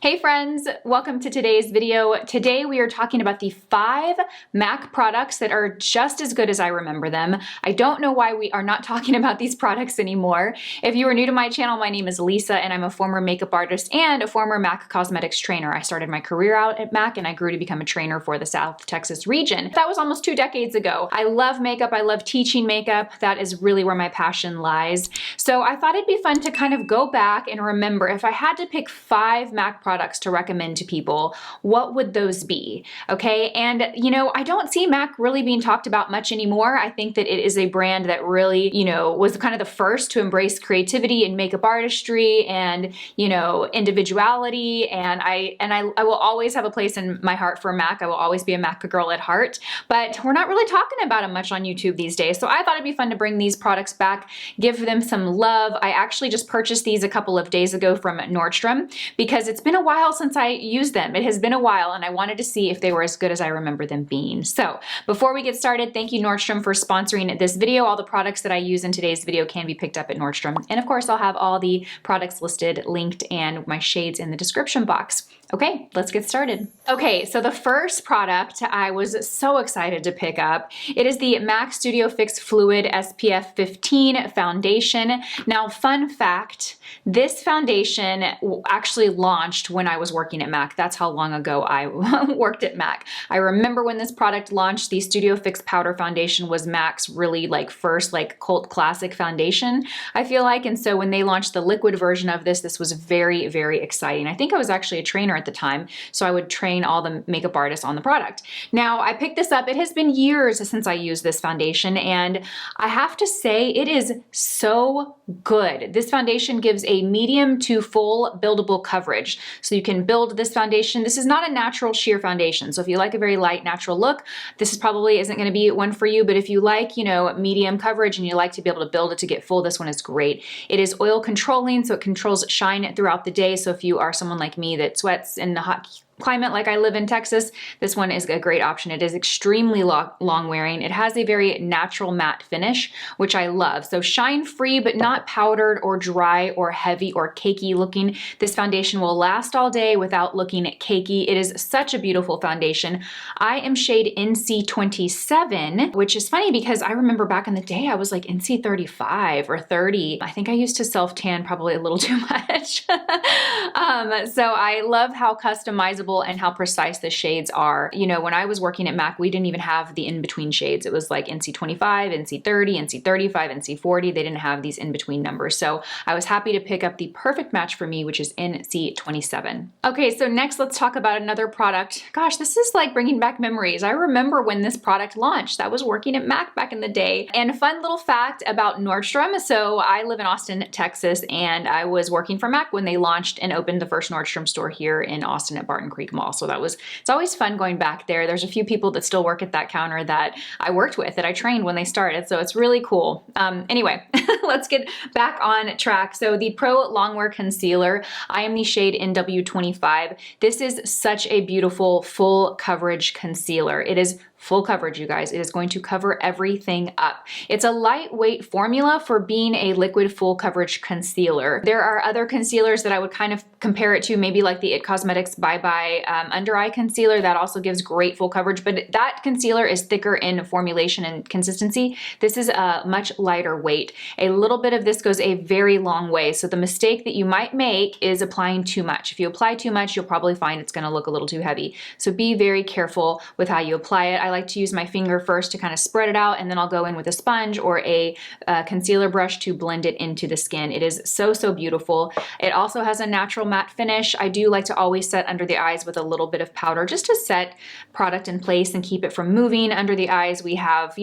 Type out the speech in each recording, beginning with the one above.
Hey friends, welcome to today's video. Today we are talking about the 5 MAC products that are just as good as I remember them. I don't know why we are not talking about these products anymore. If you are new to my channel, my name is Lisa and I'm a former makeup artist and a former MAC cosmetics trainer. I started my career out at MAC and I grew to become a trainer for the South Texas region. That was almost 2 decades ago. I love makeup, I love teaching makeup. That is really where my passion lies. So I thought it'd be fun to kind of go back and remember if I had to pick 5 MAC products to recommend to people, what would those be? Okay, and you know, I don't see MAC really being talked about much anymore. I think that it is a brand that really, was kind of the first to embrace creativity and makeup artistry and, individuality. And I will always have a place in my heart for MAC. I will always be a MAC girl at heart, but we're not really talking about them much on YouTube these days. So I thought it'd be fun to bring these products back, give them some love. I actually just purchased these a couple of days ago from Nordstrom because it's been a while since I used them. It has been a while and I wanted to see if they were as good as I remember them being. So before we get started, thank you Nordstrom for sponsoring this video. All the products that I use in today's video can be picked up at Nordstrom. And of course, I'll have all the products listed, linked, and my shades in the description box. Okay, let's get started. Okay, so the first product I was so excited to pick up, it is the MAC Studio Fix Fluid SPF 15 foundation. Now, fun fact, this foundation actually launched when I was working at MAC. That's how long ago I worked at MAC. I remember when this product launched, the Studio Fix Powder Foundation was MAC's really first cult classic foundation, I feel like. And so when they launched the liquid version of this was very, very exciting. I think I was actually a trainer at the time, so I would train all the makeup artists on the product. Now, I picked this up. It has been years since I used this foundation, and I have to say it is so good. This foundation gives a medium to full buildable coverage. So you can build this foundation. This is not a natural sheer foundation. So if you like a very light natural look, this probably isn't going to be one for you. But if you like, medium coverage and you like to be able to build it to get full, this one is great. It is oil controlling, so it controls shine throughout the day. So if you are someone like me that sweats in the hot climate like I live in Texas, this one is a great option. It is extremely long wearing. It has a very natural matte finish, which I love. So shine free, but not powdered or dry or heavy or cakey looking. This foundation will last all day without looking cakey. It is such a beautiful foundation. I am shade NC27, which is funny because I remember back in the day, I was like NC35 or 30. I think I used to self-tan probably a little too much. So I love how customizable and how precise the shades are. When I was working at MAC, we didn't even have the in-between shades. It was like NC25, NC30, NC35, NC40. They didn't have these in-between numbers. So I was happy to pick up the perfect match for me, which is NC27. Okay, so next let's talk about another product. Gosh, this is like bringing back memories. I remember when this product launched. I was working at MAC back in the day. And a fun little fact about Nordstrom. So I live in Austin, Texas, and I was working for MAC when they launched and opened the first Nordstrom store here in Austin at Barton Creek Mall. So it's always fun going back there. There's a few people that still work at that counter that I worked with, that I trained when they started. So it's really cool. Anyway, let's get back on track. So the Pro Longwear Concealer, I am the shade NW25. This is such a beautiful full coverage concealer. It is full coverage, you guys. It is going to cover everything up. It's a lightweight formula for being a liquid full coverage concealer. There are other concealers that I would kind of compare it to, maybe like the IT Cosmetics Bye Bye Under Eye Concealer. That also gives great full coverage, but that concealer is thicker in formulation and consistency. This is a much lighter weight. A little bit of this goes a very long way. So the mistake that you might make is applying too much. If you apply too much, you'll probably find it's gonna look a little too heavy. So be very careful with how you apply it. I like to use my finger first to kind of spread it out, and then I'll go in with a sponge or a concealer brush to blend it into the skin. It is so, so beautiful. It also has a natural matte finish. I do like to always set under the eyes with a little bit of powder just to set product in place and keep it from moving under the eyes. We have,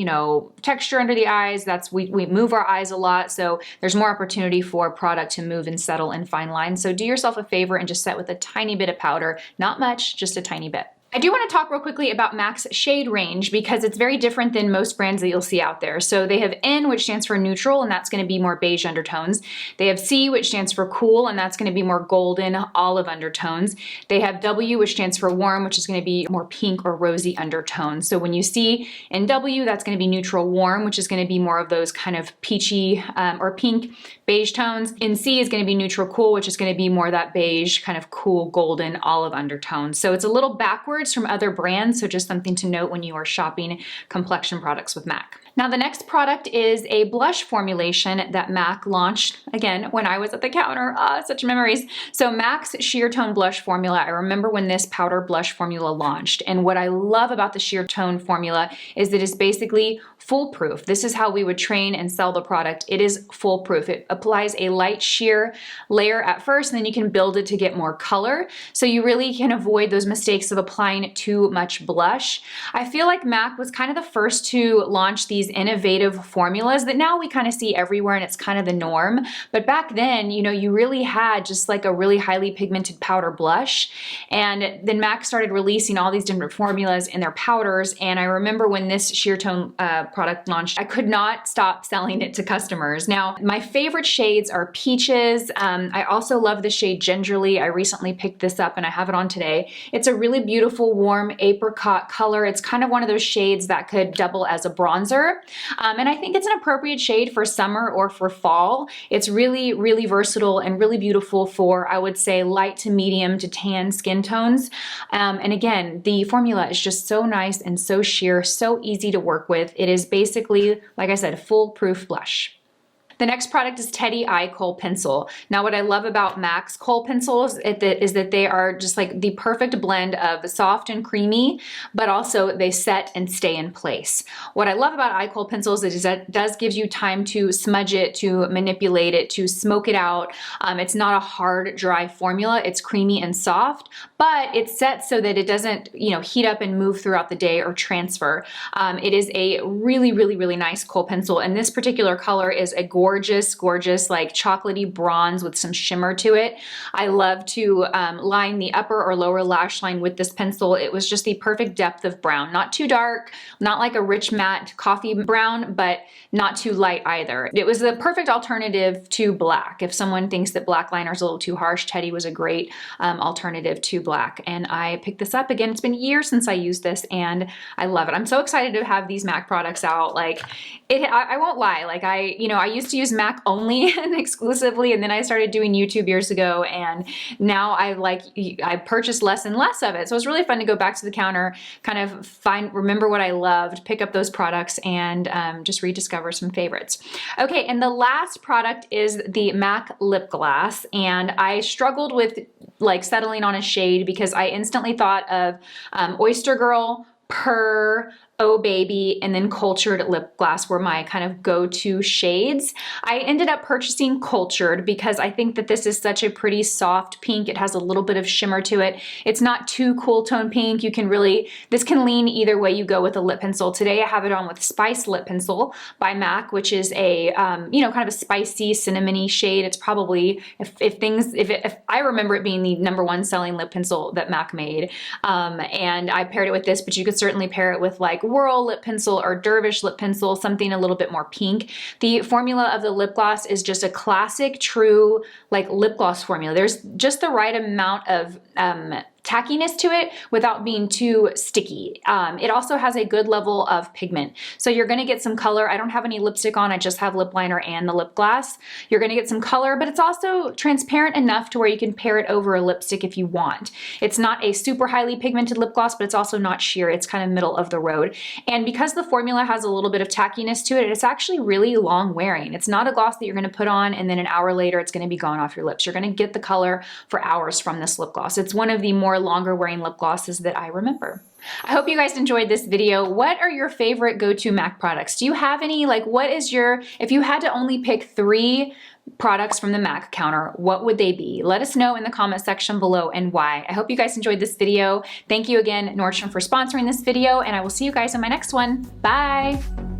texture under the eyes. We move our eyes a lot, so there's more opportunity for product to move and settle in fine lines. So do yourself a favor and just set with a tiny bit of powder, not much, just a tiny bit. I do want to talk real quickly about MAC's shade range because it's very different than most brands that you'll see out there. So they have N, which stands for neutral, and that's going to be more beige undertones. They have C, which stands for cool, and that's going to be more golden olive undertones. They have W, which stands for warm, which is going to be more pink or rosy undertones. So when you see in W, that's going to be neutral warm, which is going to be more of those kind of peachy or pink beige tones. In C is going to be neutral cool, which is going to be more that beige kind of cool golden olive undertones. So it's a little backwards from other brands, so just something to note when you are shopping complexion products with MAC. Now the next product is a blush formulation that MAC launched, again, when I was at the counter. Such memories. So MAC's Sheer Tone Blush Formula, I remember when this powder blush formula launched, and what I love about the Sheer Tone formula is that it's basically foolproof. This is how we would train and sell the product. It is foolproof. It applies a light sheer layer at first, and then you can build it to get more color. So you really can avoid those mistakes of applying too much blush. I feel like MAC was kind of the first to launch these innovative formulas that now we kind of see everywhere and it's kind of the norm. But back then, you know, you really had just like a really highly pigmented powder blush. And then MAC started releasing all these different formulas in their powders. And I remember when this Sheer Tone product launched, I could not stop selling it to customers. Now, my favorite shades are peaches. I also love the shade gingerly. I recently picked this up and I have it on today. It's a really beautiful, warm apricot color. It's kind of one of those shades that could double as a bronzer. And I think it's an appropriate shade for summer or for fall. It's really, really versatile and really beautiful for, I would say, light to medium to tan skin tones. And again, the formula is just so nice and so sheer, so easy to work with. It is basically, like I said, foolproof blush. The next product is Teddy Eye Kohl Pencil. Now what I love about MAC's kohl pencils is that they are just like the perfect blend of soft and creamy, but also they set and stay in place. What I love about eye kohl pencils is that it does give you time to smudge it, to manipulate it, to smoke it out. It's not a hard, dry formula. It's creamy and soft, but it's set so that it doesn't, you know, heat up and move throughout the day or transfer. It is a really, really, really nice kohl pencil, and this particular color is a gorgeous, like chocolatey bronze with some shimmer to it. I love to line the upper or lower lash line with this pencil. It was just the perfect depth of brown. Not too dark, not like a rich matte coffee brown, but not too light either. It was the perfect alternative to black. If someone thinks that black liner is a little too harsh, Teddy was a great alternative to black. And I picked this up. Again, it's been years since I used this and I love it. I'm so excited to have these MAC products out. Like, I won't lie, like I used to use MAC only and exclusively, and then I started doing YouTube years ago, and now I purchased less and less of it. So it was really fun to go back to the counter, kind of remember what I loved, pick up those products, and just rediscover some favorites. Okay, and the last product is the MAC lip gloss, and I struggled with like settling on a shade because I instantly thought of Oyster Girl, Purr, Oh Baby, and then Cultured lip gloss were my kind of go-to shades. I ended up purchasing Cultured because I think that this is such a pretty soft pink. It has a little bit of shimmer to it. It's not too cool tone pink. You can really, this can lean either way you go with a lip pencil. Today I have it on with Spice Lip Pencil by MAC, which is a, you know, kind of a spicy cinnamony shade. It's probably, if I remember it being the #1 selling lip pencil that MAC made. And I paired it with this, but you could certainly pair it with like Whirl lip pencil or Dervish lip pencil, something a little bit more pink. The formula of the lip gloss is just a classic, true like lip gloss formula. There's just the right amount of tackiness to it without being too sticky. It also has a good level of pigment. So you're gonna get some color. I don't have any lipstick on, I just have lip liner and the lip gloss. You're gonna get some color, but it's also transparent enough to where you can pair it over a lipstick if you want. It's not a super highly pigmented lip gloss, but it's also not sheer. It's kind of middle of the road. And because the formula has a little bit of tackiness to it, it's actually really long wearing. It's not a gloss that you're gonna put on and then an hour later it's gonna be gone off your lips. You're gonna get the color for hours from this lip gloss. It's one of the more longer wearing lip glosses that I remember. I hope you guys enjoyed this video. What are your favorite go-to MAC products? Do you have any? Like, what is your, if you had to only pick 3 products from the MAC counter, what would they be? Let us know in the comment section below and why. I hope you guys enjoyed this video. Thank you again, Nordstrom, for sponsoring this video, and I will see you guys in my next one. Bye!